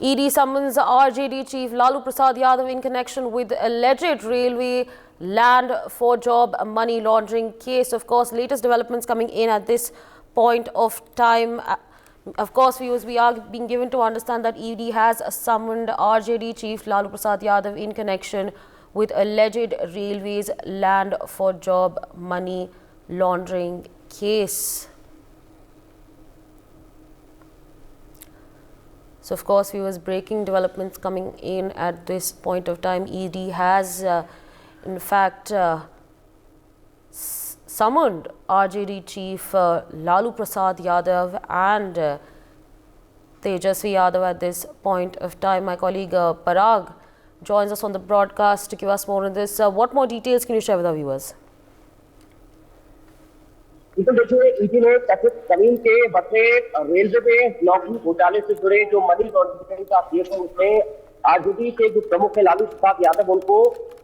ED summons RJD chief Lalu Prasad Yadav in connection with alleged railway land for job money laundering case. Of course, latest developments coming in at this point of time. Of course, viewers, we are being given to understand that ED has summoned RJD chief Lalu Prasad Yadav in connection with alleged railways land for job money laundering case. So, of course, viewers, breaking developments coming in at this point of time. ED has, in fact, summoned RJD chief Lalu Prasad Yadav and Tejasvi Yadav at this point of time. My colleague Parag joins us on the broadcast to give us more on this. What more details can you share with our viewers? तो देखिए, ED ने कथित जमीन के बदले railway में नौकरी घोटाले से जुड़े जो मनी लॉन्ड्रिंग का केस है उसमें आरजेडी के जो प्रमुख है लालू प्रसाद यादव उनको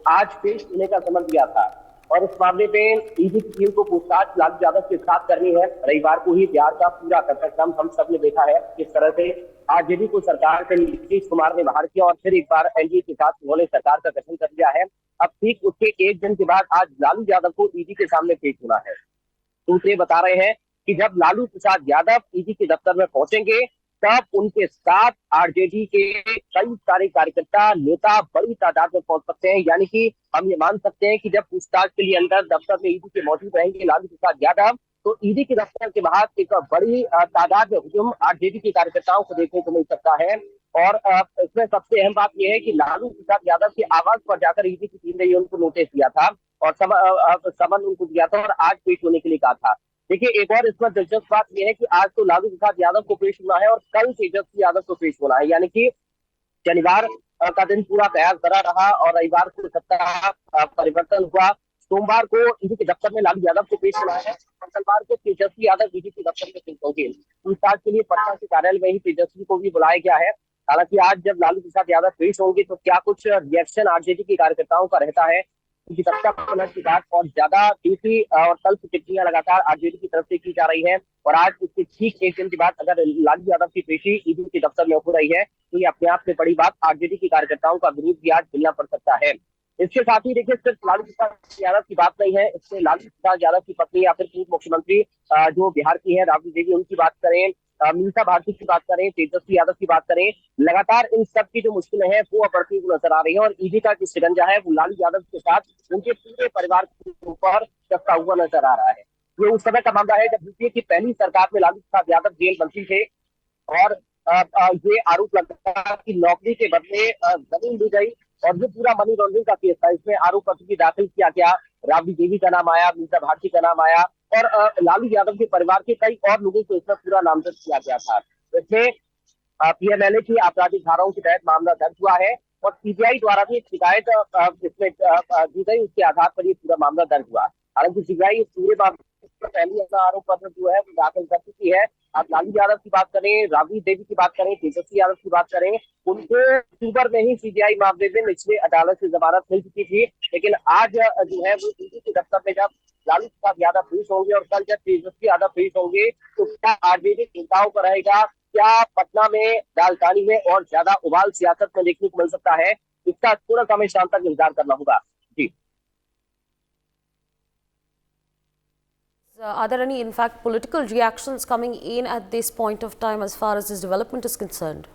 आज पेश होने का समन दिया था। और इस मामले में ईडी की टीम को पूछताछ लालू यादव के साथ करनी है। रविवार को ही बिहार का पूरा घटनाक्रम हम सब ने देखा है किस तरह से आरजेडी को सरकार के नीतीश कुमार ने बाहर किया और फिर एक बार एनडीए के साथ उन्होंने सरकार का गठन कर दिया है। अब ठीक उसके एक दिन के बाद आज लालू यादव को ईडी के सामने पेश होना है। सूत्र बता रहे हैं कि जब लालू प्रसाद यादव ईडी के दफ्तर में पहुंचेंगे तब उनके साथ आरजेडी के कई सारे कार्यकर्ता नेता बड़ी तादाद में पहुंच सकते हैं। यानी कि हम ये मान सकते हैं कि जब पूछताछ के लिए अंदर दफ्तर में ईडी के मौजूद रहेंगे लालू प्रसाद यादव तो ईडी के दफ्तर के बाहर एक बड़ी तादाद में हुजूम आरजेडी के कार्यकर्ताओं को देखने को मिल सकता है। और इसमें सबसे अहम बात यह है कि लालू प्रसाद यादव के आवास पर जाकर ईडी की टीम ने उनको नोटिस दिया था और समन उनको दिया था और आज पेश होने के लिए कहा था। देखिए, एक और इसमें दिलचस्प बात यह है कि आज तो लालू प्रसाद यादव को पेश होना है और कल तेजस्वी यादव को पेश होना है। यानी कि शनिवार का दिन पूरा कयास भरा रहा और रविवार को सत्ता परिवर्तन हुआ। सोमवार को ईडी के दफ्तर में लालू यादव को पेश होना है। मंगलवार को तेजस्वी यादव ईडी के दफ्तर में पेश होंगे। पूछताछ के लिए पटना के कार्यालय में ही तेजस्वी को भी बुलाया गया है। हालांकि आज जब लालू प्रसाद यादव पेश होंगे तो क्या कुछ रिएक्शन आरजेडी के कार्यकर्ताओं का रहता है उनकी सत्ता पलट की बात और ज्यादा तीसरी और तल्ख टिप्पणियां लगातार आरजेडी की तरफ से की जा रही है। और आज उसके ठीक एक दिन के बाद अगर लालू यादव की पेशी ईडी के दफ्तर में हो रही है तो ये अपने आप से बड़ी बात आरजेडी के कार्यकर्ताओं का विरोध भी आज मिलना पड़ सकता है। इसके साथ ही देखिए, सिर्फ लालू प्रसाद यादव की बात नहीं है, इससे लालू प्रसाद यादव की पत्नी या फिर पूर्व मुख्यमंत्री जो बिहार की है राबड़ी देवी उनकी बात करें, मीसा भारती की बात करें, तेजस्वी यादव की बात करें, लगातार इन सब की जो मुश्किलें हैं वो बढ़ती हुई नजर आ रही है। और ईडी का जो शिकंजा है वो लालू यादव के साथ उनके पूरे परिवार के ऊपर चपता हुआ नजर आ रहा है। ये उस समय का मामला है जब यूपीए की पहली सरकार में लालू प्रसाद यादव जेल मंत्री थे और ये आरोप लगता कि नौकरी के बदले जमीन दी गई और ये पूरा मनी लॉन्ड्रिंग का केस था। इसमें आरोप पत्र भी दाखिल किया गया, राबड़ी देवी का नाम आया, मीसा भारती का नाम आया और लालू यादव के परिवार के कई और लोगों को इसमें पूरा नामजद किया गया था। इसमें पीएमएलए की आपराधिक धाराओं के तहत मामला दर्ज हुआ है और सीबीआई द्वारा भी एक शिकायत इसमें दी गई, उसके आधार पर ये पूरा मामला दर्ज हुआ। हालांकि सीबीआई इस पूरे मामले पहले अपना आरोप पत्र जो है वो दाखिल कर चुकी है। आप लालू यादव की बात करें, राबड़ी देवी की बात करें, तेजस्वी यादव की बात करें, उनको अक्टूबर में ही सीबीआई मामले में निचले अदालत से जमानत मिल चुकी थी। लेकिन आज जो है वो ईडी के दफ्तर में जब लालू प्रसाद यादव पेश होंगे और कल जब तेजस्वी यादव पेश होंगे तो क्या आरजेडी चिंताओं पर रहेगा, क्या पटना में राजधानी में और ज्यादा उबाल सियासत में देखने को मिल सकता है, इसका थोड़ा समय शाम तक इंतजार करना होगा। जी, Are there any, in fact, political reactions coming in at this point of time as far as this development is concerned?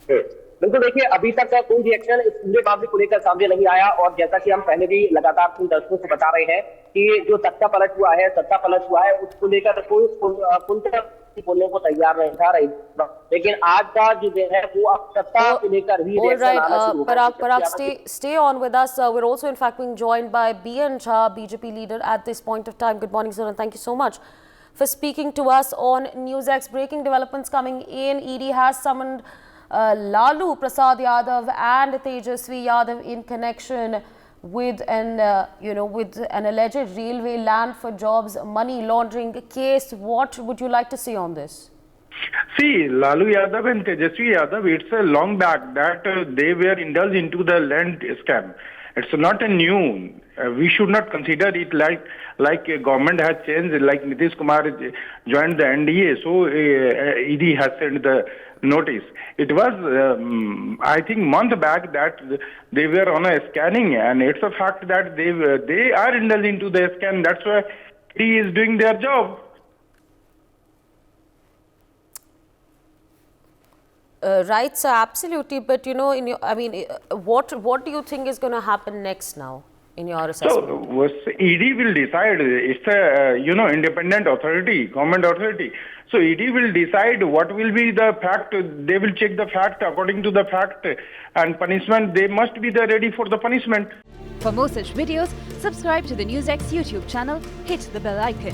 बिल्कुल, देखिए अभी तक का कोई रिएक्शन इस पूरे मामले को लेकर सामने नहीं आया और जैसा कि हम पहले भी लगातार अपने दर्शकों से बता रहे हैं कि जो सत्ता पलट हुआ है उसको लेकर कोई बोलने को तैयार नहीं था लेकिन आज का जो है वो अब सत्ता को लेकर ही रिएक्शन आना शुरू हो गया। Parag, stay on with us. We're also in fact being joined by BN Jha, BJP leader at this point of time. Good morning, sir, and thank you so much for speaking to us on NewsX. Breaking developments coming in. ED has summoned Lalu Prasad Yadav and Tejasvi Yadav in connection with an alleged railway land for jobs money laundering case. What would you like to say on this? See, Lalu Yadav and Tejasvi Yadav, it's a long back that they were indulged into the land scam. It's not a new. we should not consider it like a government has changed, like Nitish Kumar joined the NDA, so ED has sent the notice. It was, I think, month back that they were on a scanning, and it's a fact that they are indulging to the scan. That's why ED is doing their job. Right, sir, absolutely. But you know, what do you think is going to happen next now, in your assessment? So ED will decide. It's a independent authority, government authority. So ED will decide what will be the fact. They will check the fact according to the fact, and punishment. They must be ready for the punishment. For more such videos, subscribe to the NewsX YouTube channel, hit the bell icon.